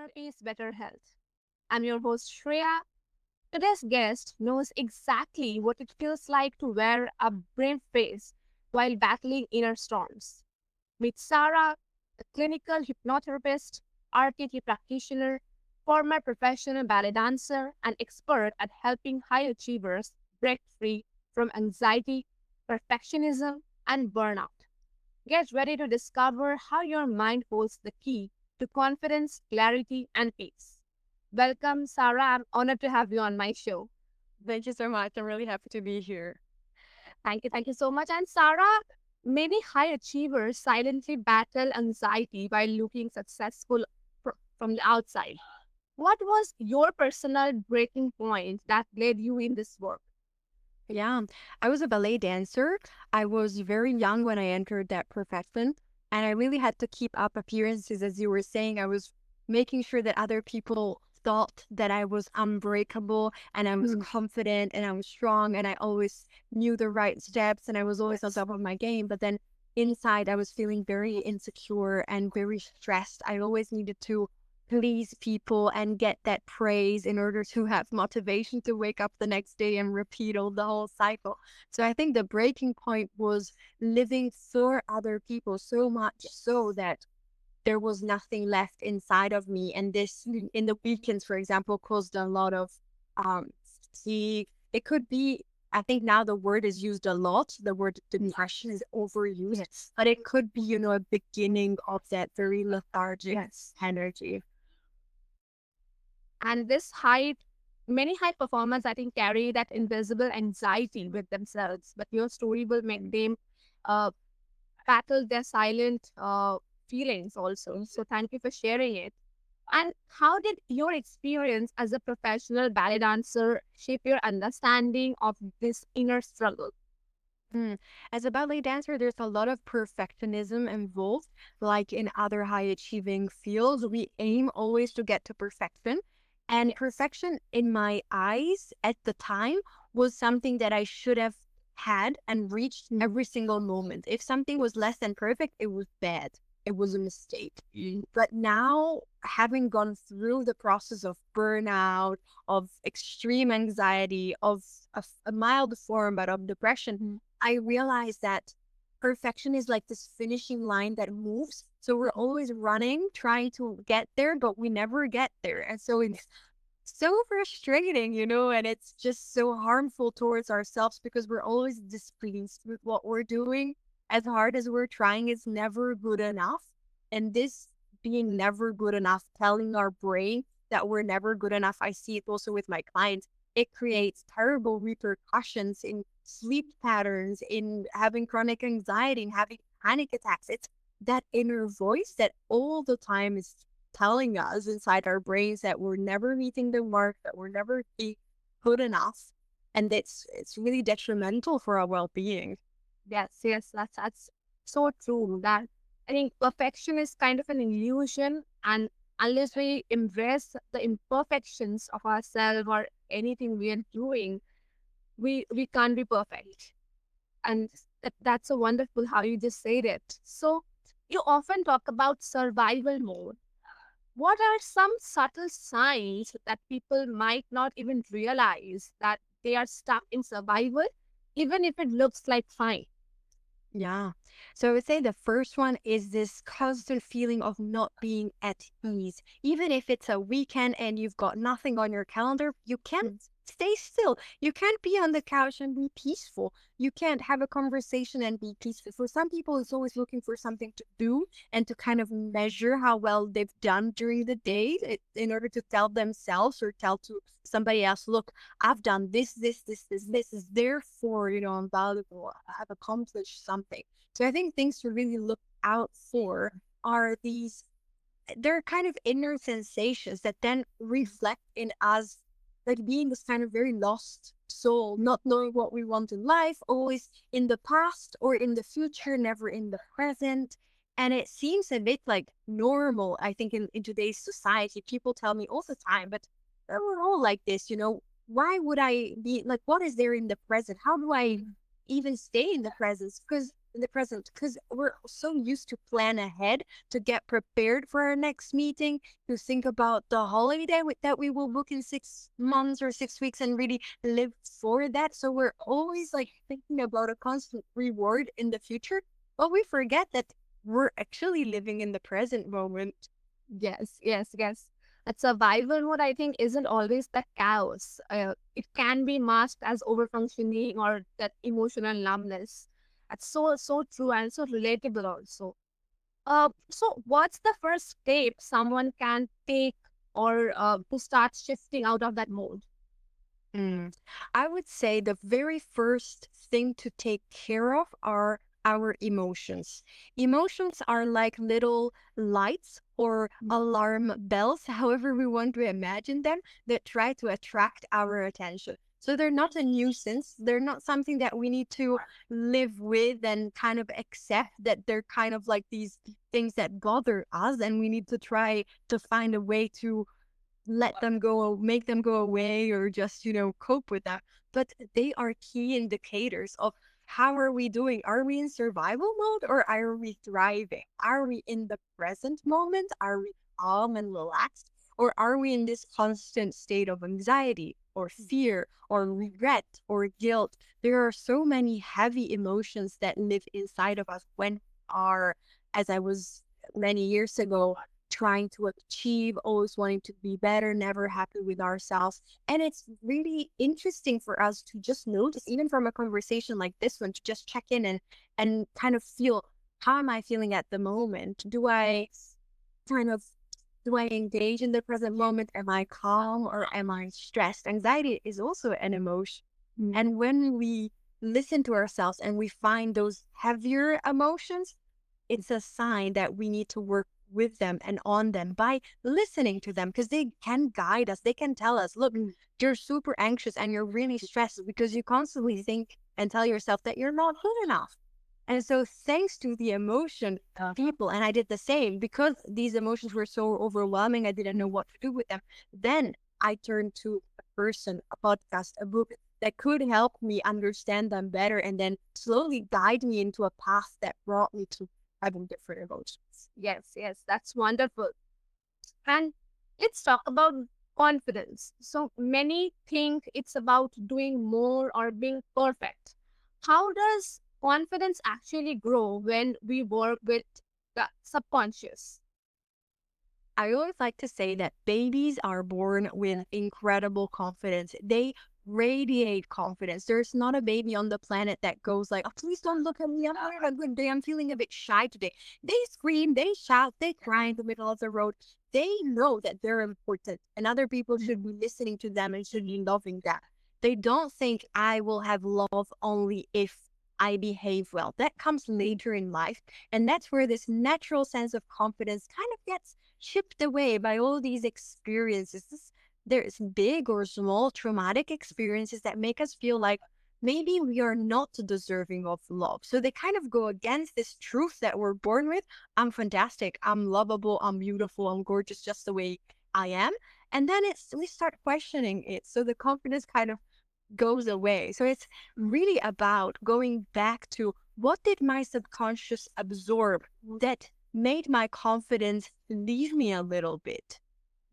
Therapy's Better Health. I'm your host, Shreya. Today's guest knows exactly what it feels like to wear a brave face while battling inner storms. Meet Sara, a clinical hypnotherapist, RTT practitioner, former professional ballet dancer, and expert at helping high achievers break free from anxiety, perfectionism, and burnout. Get ready to discover how your mind holds the key to confidence, clarity, and peace. Welcome, Sarah. I'm honored to have you on my show. Thank you so much. I'm really happy to be here. Thank you. Thank you so much. And Sarah, many high achievers silently battle anxiety while looking successful from the outside. What was your personal breaking point that led you in this work? Yeah, I was a ballet dancer. I was very young when I entered that profession, and I really had to keep up appearances. As you were saying, I was making sure that other people thought that I was unbreakable and I was confident and I was strong and I always knew the right steps and I was always on top of my game. But then inside, I was feeling very insecure and very stressed. I always needed to please people and get that praise in order to have motivation to wake up the next day and repeat all the whole cycle. So I think the breaking point was living for other people so much so that there was nothing left inside of me. And this in the weekends, for example, caused a lot of fatigue. It could be, I think now the word is used a lot. The word depression is overused, but it could be, a beginning of that very lethargic energy. And many high performers, I think, carry that invisible anxiety with themselves. But your story will make them uh, battle their silent feelings also. So thank you for sharing it. And how did your experience as a professional ballet dancer shape your understanding of this inner struggle? Mm. As a ballet dancer, there's a lot of perfectionism involved. Like in other high achieving fields, we aim always to get to perfection. And perfection, in my eyes at the time, was something that I should have had and reached every single moment. If something was less than perfect, it was bad. It was a mistake. But now, having gone through the process of burnout, of extreme anxiety, of a mild form, but of depression, I realized that perfection is like this finishing line that moves. So we're always running, trying to get there, but we never get there. And so it's so frustrating, and it's just so harmful towards ourselves because we're always displeased with what we're doing. As hard as we're trying, it's never good enough. And this being never good enough, telling our brain that we're never good enough, I see it also with my clients. It creates terrible repercussions in sleep patterns, in having chronic anxiety, in having panic attacks. It's that inner voice that all the time is telling us inside our brains that we're never meeting the mark, that we're never be good enough. And it's really detrimental for our well-being. Yes, that's so true. That I think perfection is kind of an illusion, and unless we embrace the imperfections of ourselves or anything we are doing, we can't be perfect. And that's so wonderful how you just said it. So you often talk about survival mode. What are some subtle signs that people might not even realize that they are stuck in survival, even if it looks like fine? Yeah. So I would say the first one is this constant feeling of not being at ease. Even if it's a weekend and you've got nothing on your calendar, you can't stay still. You can't be on the couch and be peaceful. You can't have a conversation and be peaceful. For some people, it's always looking for something to do and to kind of measure how well they've done during the day in order to tell themselves or tell to somebody else, look, I've done this is therefore, I'm valuable. I've accomplished something. So I think things to really look out for are they're kind of inner sensations that then reflect in us, like being this kind of very lost soul, not knowing what we want in life, always in the past or in the future, never in the present. And it seems a bit like normal, I think, in today's society. People tell me all the time, but we're all like this. Why would I be like, what is there in the present? How do I even stay in the present? Because in the present because we're so used to plan ahead, to get prepared for our next meeting, to think about the holiday that we will book in 6 months or 6 weeks and really live for that. So we're always like thinking about a constant reward in the future, but we forget that we're actually living in the present moment. Yes, yes, yes. That survival mode, I think, isn't always the chaos. It can be masked as overfunctioning or that emotional numbness. That's so true and so relatable also. So what's the first step someone can take or to start shifting out of that mode? Mm. I would say the very first thing to take care of are our emotions. Emotions are like little lights or alarm bells, however we want to imagine them, that try to attract our attention. So they're not a nuisance. They're not something that we need to live with and kind of accept that they're kind of like these things that bother us, and we need to try to find a way to let them go, make them go away, or just, cope with that. But they are key indicators of how are we doing? Are we in survival mode or are we thriving? Are we in the present moment? Are we calm and relaxed? Or are we in this constant state of anxiety or fear or regret or guilt? There are so many heavy emotions that live inside of us when we are, as I was many years ago, trying to achieve, always wanting to be better, never happy with ourselves. And it's really interesting for us to just notice, even from a conversation like this one, to just check in and kind of feel, how am I feeling at the moment? Kind of do I engage in the present moment? Am I calm or am I stressed? Anxiety is also an emotion. And when we listen to ourselves and we find those heavier emotions, it's a sign that we need to work with them and on them by listening to them, because they can guide us. They can tell us, look, you're super anxious and you're really stressed because you constantly think and tell yourself that you're not good enough. And so, thanks to the emotion people, and I did the same because these emotions were so overwhelming, I didn't know what to do with them. Then I turned to a person, a podcast, a book that could help me understand them better and then slowly guide me into a path that brought me to having different emotions. Yes, yes, that's wonderful. And let's talk about confidence. So many think it's about doing more or being perfect. How does confidence actually grow when we work with the subconscious? I always like to say that babies are born with incredible confidence. They radiate confidence. There's not a baby on the planet that goes like, oh, please don't look at me. I'm having a good day. I'm feeling a bit shy today. They scream, they shout, they cry in the middle of the road. They know that they're important and other people should be listening to them and should be loving that. They don't think I will have love only if I behave well. That comes later in life. And that's where this natural sense of confidence kind of gets chipped away by all these experiences. There's big or small traumatic experiences that make us feel like maybe we are not deserving of love. So they kind of go against this truth that we're born with. I'm fantastic. I'm lovable. I'm beautiful. I'm gorgeous just the way I am. And then we start questioning it. So the confidence kind of goes away. So it's really about going back to, what did my subconscious absorb that made my confidence leave me a little bit?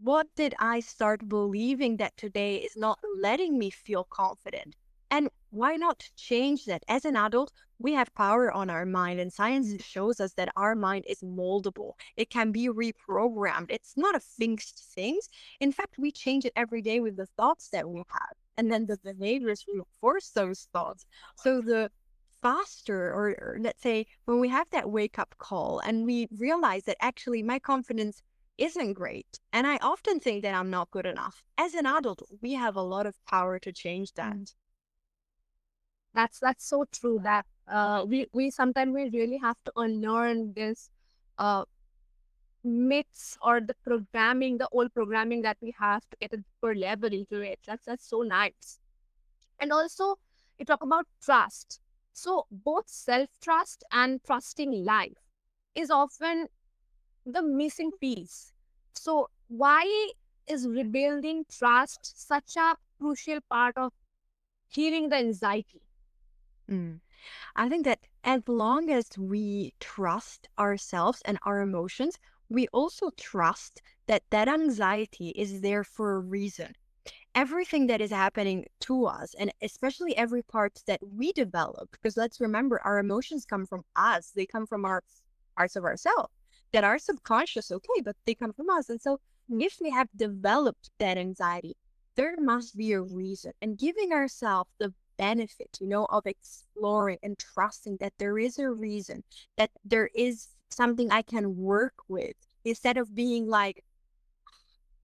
What did I start believing that today is not letting me feel confident? And why not change that? As an adult, we have power on our mind, and science shows us that our mind is moldable. It can be reprogrammed. It's not a fixed thing. In fact, we change it every day with the thoughts that we have. And then the behaviors reinforce those thoughts. So the faster, or let's say when we have that wake up call and we realize that actually my confidence isn't great, and I often think that I'm not good enough. As an adult, we have a lot of power to change that. That's so true that we sometimes we really have to unlearn this uh, myths or the programming, the old programming that we have to get a deeper level into it. That's so nice. And also, you talk about trust. So both self trust and trusting life is often the missing piece. So why is rebuilding trust such a crucial part of healing the anxiety? Mm. I think that as long as we trust ourselves and our emotions, we also trust that that anxiety is there for a reason. Everything that is happening to us, and especially every part that we develop, because let's remember, our emotions come from us, they come from our parts of ourselves that are subconscious, okay, but they come from us. And so if we have developed that anxiety, there must be a reason, and giving ourselves the benefit, of exploring and trusting that there is a reason, that there is something I can work with, instead of being like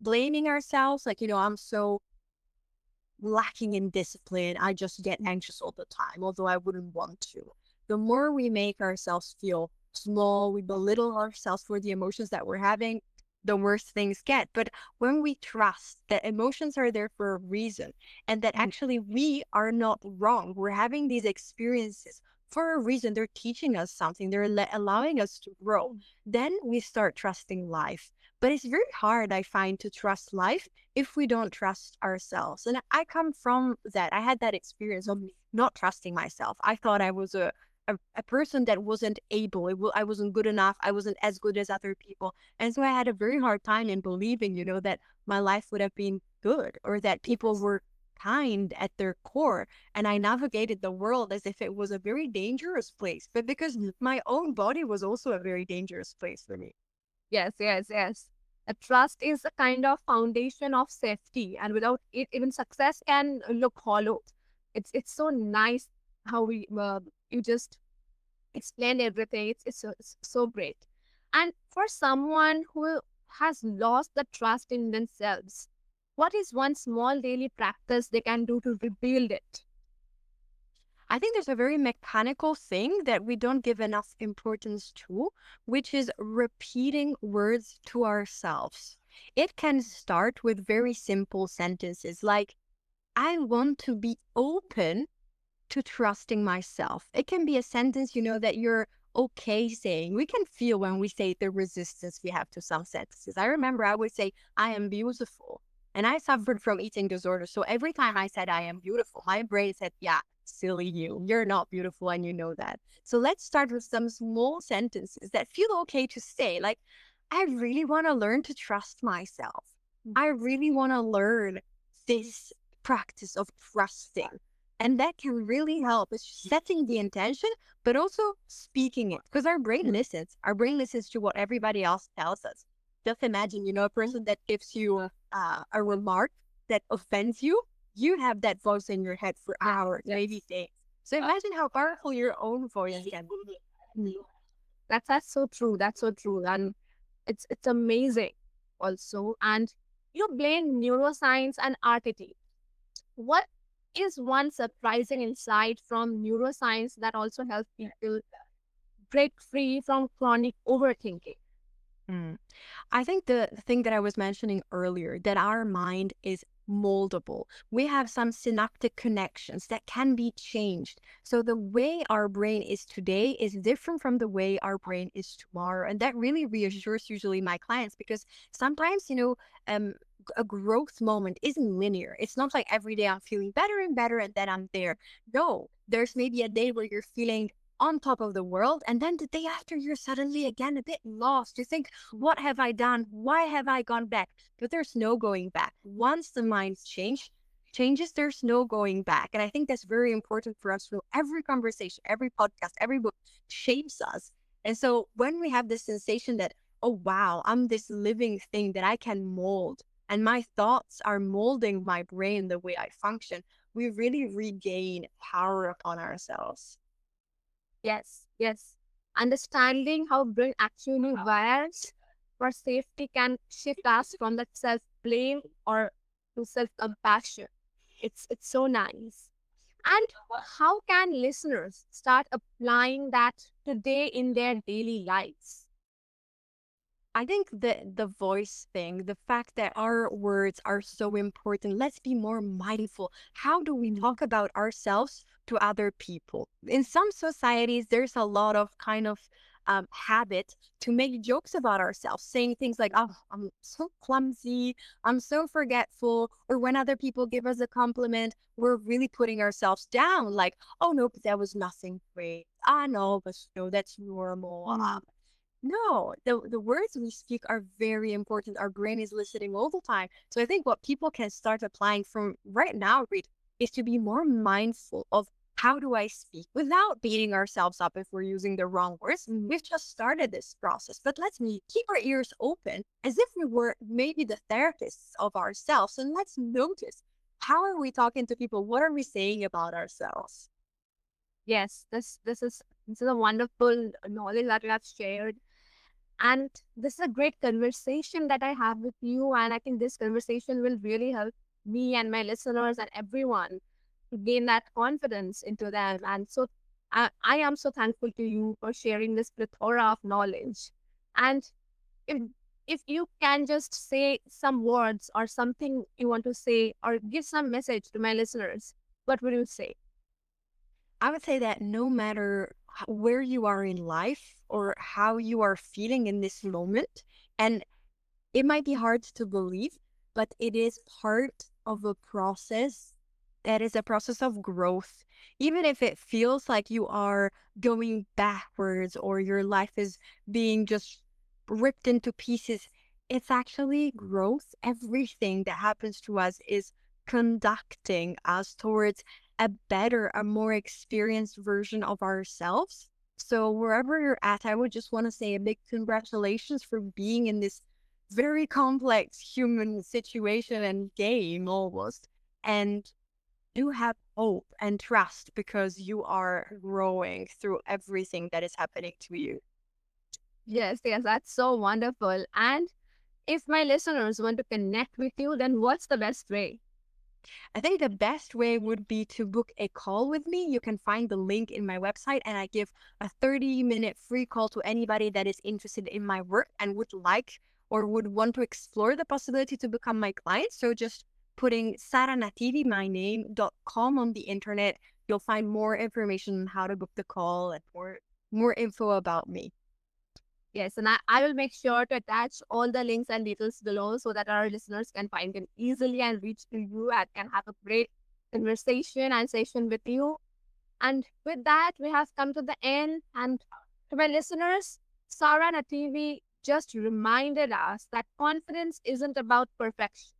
blaming ourselves, like, I'm so lacking in discipline. I just get anxious all the time, although I wouldn't want to. The more we make ourselves feel small, we belittle ourselves for the emotions that we're having, the worse things get. But when we trust that emotions are there for a reason, and that actually we are not wrong, we're having these experiences for a reason, they're teaching us something, they're allowing us to grow, then we start trusting life. But it's very hard, I find, to trust life if we don't trust ourselves. And I come from that. I had that experience of not trusting myself. I thought I was a person that wasn't able. I wasn't good enough. I wasn't as good as other people. And so I had a very hard time in believing, that my life would have been good, or that people were kind at their core. And I navigated the world as if it was a very dangerous place, but because my own body was also a very dangerous place for me. Yes, yes, yes. A trust is a kind of foundation of safety, and without it, even success can look hollow. It's so nice how you just explained everything. It's so great. And for someone who has lost the trust in themselves, what is one small daily practice they can do to rebuild it? I think there's a very mechanical thing that we don't give enough importance to, which is repeating words to ourselves. It can start with very simple sentences like, I want to be open to trusting myself. It can be a sentence, that you're okay saying. We can feel when we say the resistance we have to some sentences. I remember I would say, I am beautiful. And I suffered from eating disorder. So every time I said I am beautiful, my brain said, yeah, silly you. You're not beautiful and you know that. So let's start with some small sentences that feel okay to say. Like, I really want to learn to trust myself. I really want to learn this practice of trusting. And that can really help. It's setting the intention, but also speaking it. Because our brain listens. Our brain listens to what everybody else tells us. Just imagine, a person that gives you a remark that offends you. You have that voice in your head for hours, maybe days. So imagine how powerful your own voice can be. That's so true. That's so true. And it's amazing also. And you blend neuroscience and artistry. What is one surprising insight from neuroscience that also helps people break free from chronic overthinking? Mm. I think the thing that I was mentioning earlier, that our mind is moldable. We have some synaptic connections that can be changed. So the way our brain is today is different from the way our brain is tomorrow. And that really reassures usually my clients, because sometimes, a growth moment isn't linear. It's not like every day I'm feeling better and better and then I'm there. No, there's maybe a day where you're feeling on top of the world, and then the day after you're suddenly again a bit lost. You think, what have I done? Why have I gone back? But there's no going back. Once the mind's changes, there's no going back. And I think that's very important for us to know. Every conversation, every podcast, every book shapes us. And so when we have this sensation that, oh wow, I'm this living thing that I can mold, and my thoughts are molding my brain the way I function, we really regain power upon ourselves. Yes, yes. Understanding how brain actually wires for safety can shift us from that self blame or to self compassion. It's so nice. And how can listeners start applying that today in their daily lives? I think the voice thing, the fact that our words are so important, let's be more mindful. How do we talk about ourselves to other people? In some societies, there's a lot of kind of habit to make jokes about ourselves, saying things like, oh, I'm so clumsy, I'm so forgetful, or when other people give us a compliment, we're really putting ourselves down, like, oh no, but that was nothing great. Ah no, but that's normal. No, the words we speak are very important. Our brain is listening all the time. So I think what people can start applying from right now, Reed, is to be more mindful of how do I speak without beating ourselves up if we're using the wrong words. We've just started this process, but let's keep our ears open as if we were maybe the therapists of ourselves, and let's notice how are we talking to people? What are we saying about ourselves? Yes, this is a wonderful knowledge that you have shared. And this is a great conversation that I have with you. And I think this conversation will really help me and my listeners and everyone to gain that confidence into them. And so I am so thankful to you for sharing this plethora of knowledge. And if if you can just say some words or something you want to say or give some message to my listeners, what would you say? I would say that no matter where you are in life or how you are feeling in this moment, and it might be hard to believe, but it is part of a process that is a process of growth. Even if it feels like you are going backwards or your life is being just ripped into pieces, it's actually growth. Everything that happens to us is conducting us towards a better, a more experienced version of ourselves. So, wherever you're at, I would just want to say a big congratulations for being in this very complex human situation and game almost. And do have hope and trust because you are growing through everything that is happening to you. Yes, yes, that's so wonderful. And if my listeners want to connect with you, then what's the best way? I think the best way would be to book a call with me. You can find the link in my website, and I give a 30-minute free call to anybody that is interested in my work and would like or would want to explore the possibility to become my client. So just putting Sara Nativi, my name.com on the internet, you'll find more information on how to book the call and more info about me. Yes, and I will make sure to attach all the links and details below so that our listeners can find them easily and reach to you and can have a great conversation and session with you. And with that, we have come to the end. And to my listeners, Sara Nativi just reminded us that confidence isn't about perfection.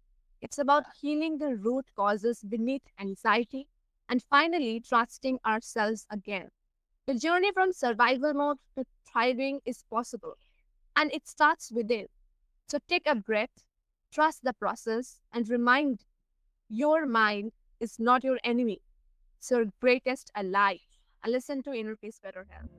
It's about healing the root causes beneath anxiety and finally trusting ourselves again. The journey from survival mode to thriving is possible, and it starts within. So take a breath, trust the process, and remind your mind is not your enemy. It's your greatest ally. And listen to Inner Peace Better Health.